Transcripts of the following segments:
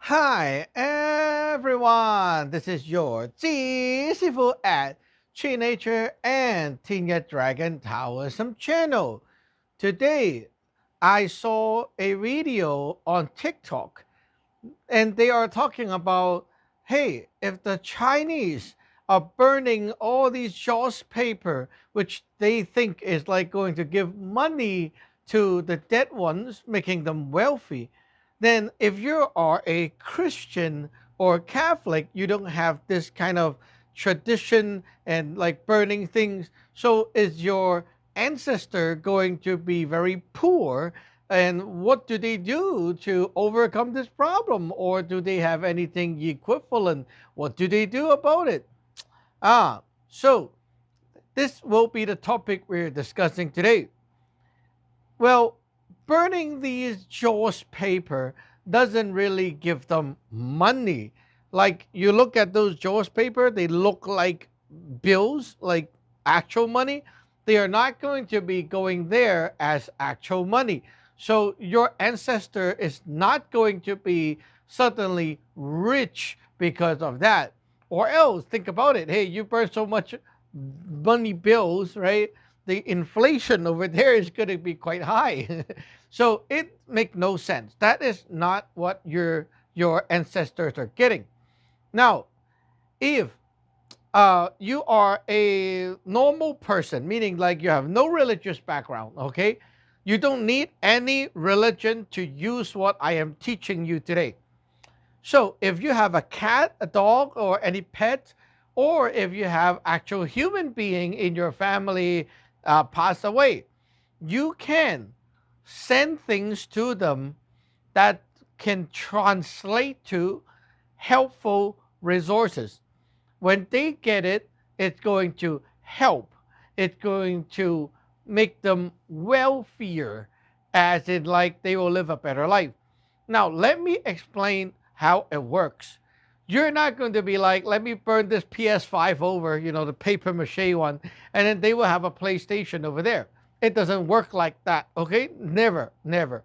Hi everyone, this is your Jee Sifu at Nature and Teenage Dragon Taoism channel. Today, I saw a video on TikTok and they are talking about, hey, if the Chinese are burning all these Jaws paper, which they think is like going to give money to the dead ones, making them wealthy, then if you are a Christian or Catholic, you don't have this kind of tradition and like burning things. So is your ancestor going to be very poor, and what do they do to overcome this problem? Or do they have anything equivalent? What do they do about it? So this will be the topic we're discussing today. Well, burning these Jaws paper doesn't really give them money. Like you look at those Jaws paper, they look like bills, like actual money. They are not going to be going there as actual money. So your ancestor is not going to be suddenly rich because of that. Or else, think about it. Hey, you burn so much money bills, right? The inflation over there is going to be quite high. So it makes no sense. That is not what your ancestors are getting. Now, if you are a normal person, meaning like you have no religious background, okay? You don't need any religion to use what I am teaching you today. So if you have a cat, a dog, or any pet, or if you have actual human being in your family pass away, you can send things to them that can translate to helpful resources. When they get it, it's going to help. It's going to make them wealthier, as in like they will live a better life. Now, let me explain how it works. You're not going to be like, let me burn this PS5 over, the paper mache one, and then they will have a PlayStation over there. It doesn't work like that, okay? Never, never.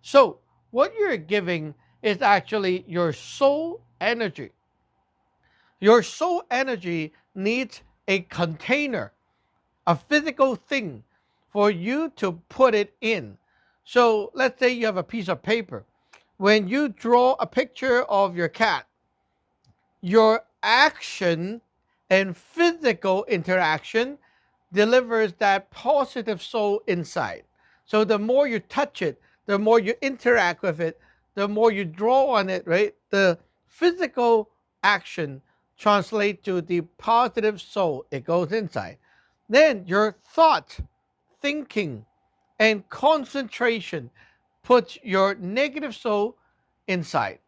So, what you're giving is actually your soul energy. Your soul energy needs a container, a physical thing for you to put it in. So let's say you have a piece of paper. When you draw a picture of your cat, your action and physical interaction delivers that positive soul inside. So the more you touch it, the more you interact with it, the more you draw on it, right? The physical action translates to the positive soul. It goes inside. Then your thought, thinking, and concentration puts your negative soul inside,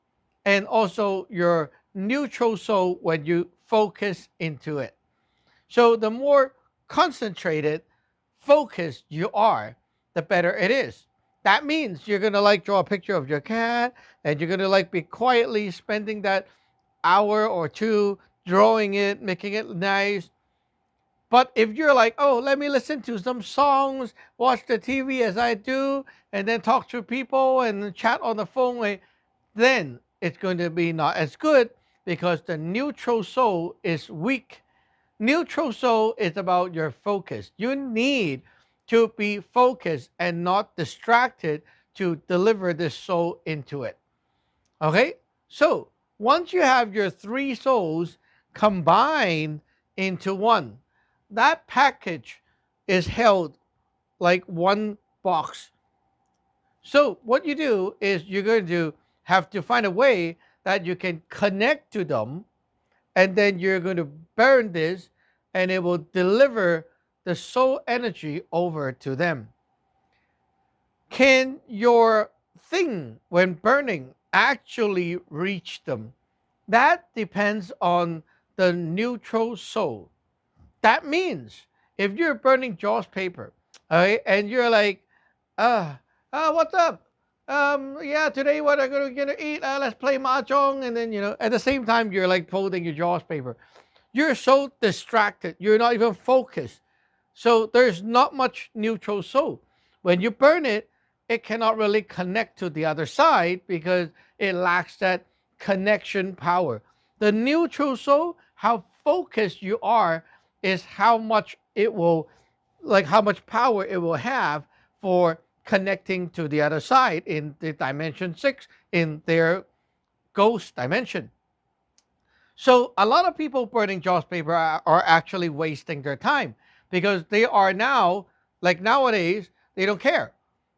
and also your neutral soul when you focus into it. So the more concentrated, focused you are, the better it is. That means you're gonna like draw a picture of your cat, and you're gonna like be quietly spending that hour or two drawing it, making it nice. But if you're like, oh, let me listen to some songs, watch the TV as I do, and then talk to people and chat on the phone, then it's going to be not as good because the neutral soul is weak. Neutral soul is about your focus. You need to be focused and not distracted to deliver this soul into it. Okay? So once you have your three souls combined into one, that package is held like one box. So what you do is you're going to have to find a way that you can connect to them, and then you're going to burn this, and it will deliver the soul energy over to them. Can your thing, when burning, actually reach them? That depends on the neutral soul. That means if you're burning Jaws paper, okay, and you're like, uh, what's up? Yeah, today what I'm gonna eat? Let's play mahjong, and then at the same time you're like folding your Jaws paper. You're so distracted. You're not even focused. So there's not much neutral soul. When you burn it, it cannot really connect to the other side because it lacks that connection power. The neutral soul, how focused you are, is how much it will, like how much power it will have for connecting to the other side in the dimension six, in their ghost dimension. So a lot of people burning Jaws paper are actually wasting their time, because they are now, like nowadays, they don't care.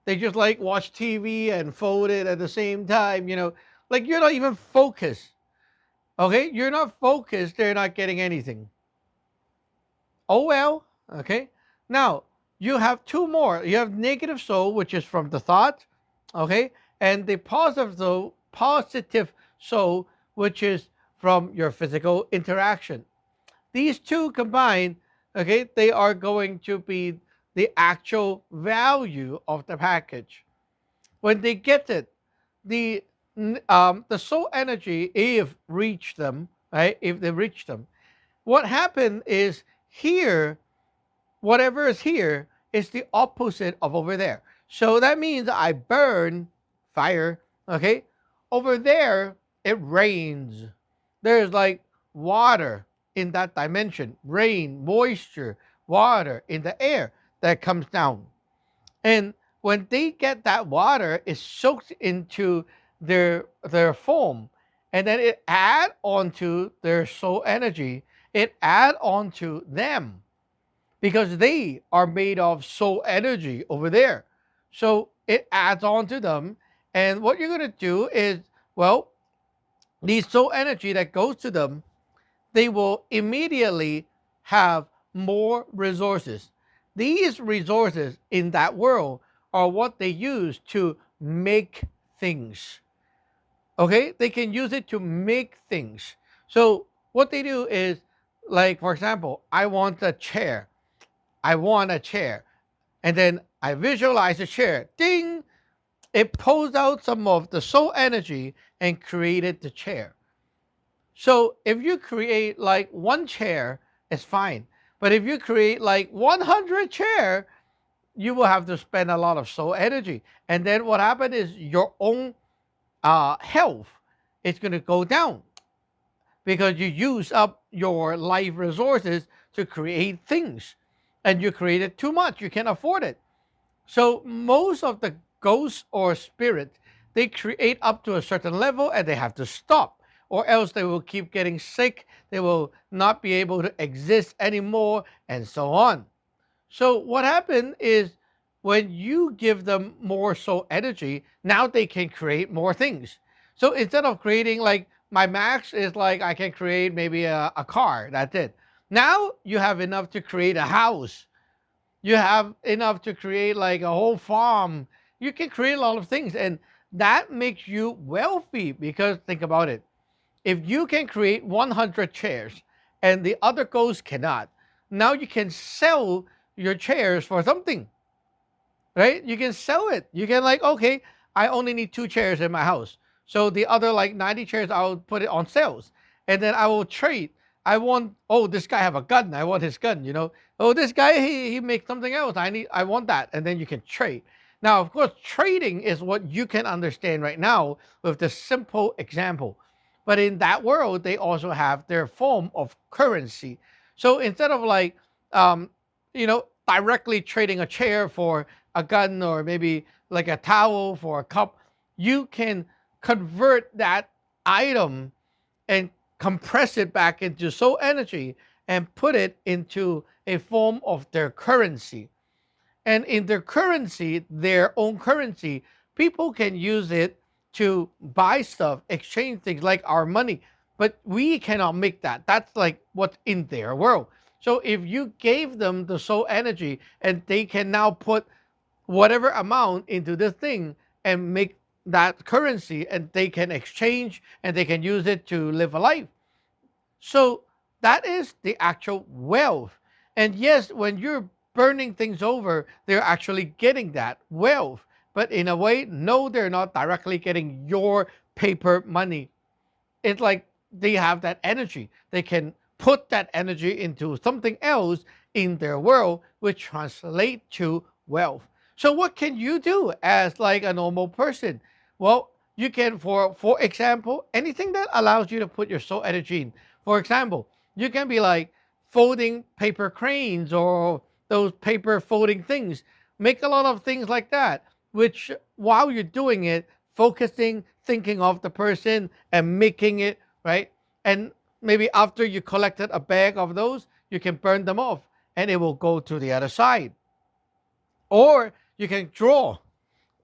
They just like watch TV and fold it at the same time, like you're not even focused. Okay, you're not focused, they're not getting anything. Oh well, okay. Now, you have two more. You have negative soul, which is from the thought, okay, and the positive soul, which is from your physical interaction. These two combined, okay, they are going to be the actual value of the package. When they get it, the the soul energy, if reach them, right, if they reach them, what happened is here, whatever is here is the opposite of over there. So that means I burn fire, okay? Over there, it rains. There's like water in that dimension, rain, moisture, water in the air that comes down. And when they get that water, it's soaked into their foam, and then it add onto their soul energy. It add onto them, because they are made of soul energy over there. So it adds on to them. And what you're going to do is, well, the soul energy that goes to them, they will immediately have more resources. These resources in that world are what they use to make things. Okay? They can use it to make things. So what they do is, like, for example, I want a chair. I want a chair. And then I visualize a chair. Ding! It pulls out some of the soul energy and created the chair. So if you create like one chair, it's fine. But if you create like 100 chair, you will have to spend a lot of soul energy. And then what happened is your own health is going to go down, because you use up your life resources to create things, and you created too much. You can't afford it. So most of the ghosts or spirits, they create up to a certain level and they have to stop, or else they will keep getting sick. They will not be able to exist anymore, and so on. So what happened is, when you give them more soul energy, now they can create more things. So instead of creating, like, my max is like I can create maybe a car, that's it. Now you have enough to create a house. You have enough to create like a whole farm. You can create a lot of things, and that makes you wealthy, because think about it. If you can create 100 chairs and the other ghosts cannot, now you can sell your chairs for something, right? You can sell it. You can, like, okay, I only need 2 chairs in my house. So the other like 90 chairs, I'll put it on sales. And then I will trade. I want, oh, this guy have a gun. I want his gun. Oh, this guy, he makes something else. I want that. And then you can trade. Now, of course, trading is what you can understand right now with the simple example. But in that world, they also have their form of currency. So instead of like, directly trading a chair for a gun, or maybe like a towel for a cup, you can convert that item and compress it back into soul energy and put it into a form of their currency. And in their own currency, people can use it to buy stuff, exchange things like our money. But we cannot make that. That's like what's in their world. So if you gave them the soul energy, and they can now put whatever amount into this thing and make that currency, and they can exchange and they can use it to live a life. So that is the actual wealth. And yes, when you're burning things over, they're actually getting that wealth. But in a way, no, they're not directly getting your paper money. It's like they have that energy. They can put that energy into something else in their world, which translate to wealth. So what can you do as like a normal person? Well, You can, for example, anything that allows you to put your soul energy in. For example, you can be like folding paper cranes or those paper folding things. Make a lot of things like that, which while you're doing it, focusing, thinking of the person and making it, right? And maybe after you collected a bag of those, you can burn them off and it will go to the other side. Or you can draw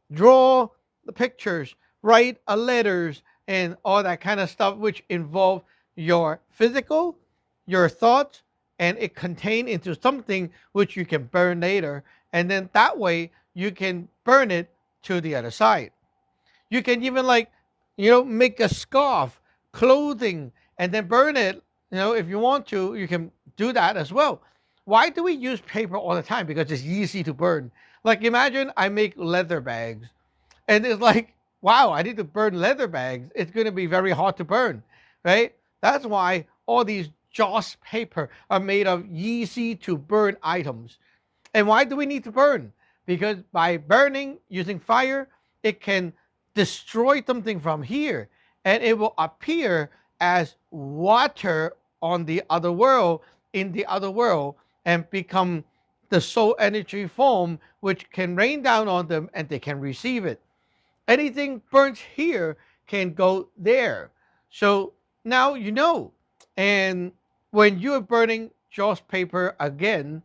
the pictures, write a letters, and all that kind of stuff, which involve your physical, your thoughts, and it contain into something which you can burn later. And then that way you can burn it to the other side. You can even like, make a scarf, clothing, and then burn it. If you want to, you can do that as well. Why do we use paper all the time? Because it's easy to burn. Like imagine I make leather bags and it's like, wow, I need to burn leather bags. It's going to be very hard to burn, right? That's why all these joss paper are made of easy to burn items. And why do we need to burn? Because by burning using fire, it can destroy something from here and it will appear as water on the other world, in the other world, and become the soul energy form, which can rain down on them and they can receive it. Anything burnt here can go there. So now you know. And when you're burning joss paper again,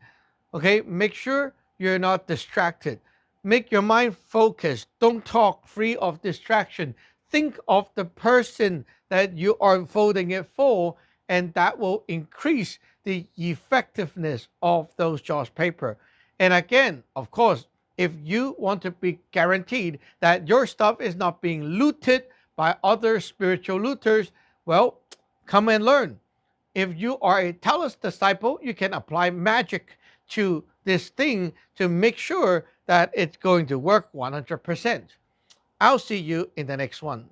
okay, make sure you're not distracted. Make your mind focused. Don't talk free of distraction. Think of the person that you are folding it for, and that will increase the effectiveness of those joss paper. And again, of course, if you want to be guaranteed that your stuff is not being looted by other spiritual looters, well, come and learn. If you are a Taoist disciple, you can apply magic to this thing to make sure that it's going to work 100%. I'll see you in the next one.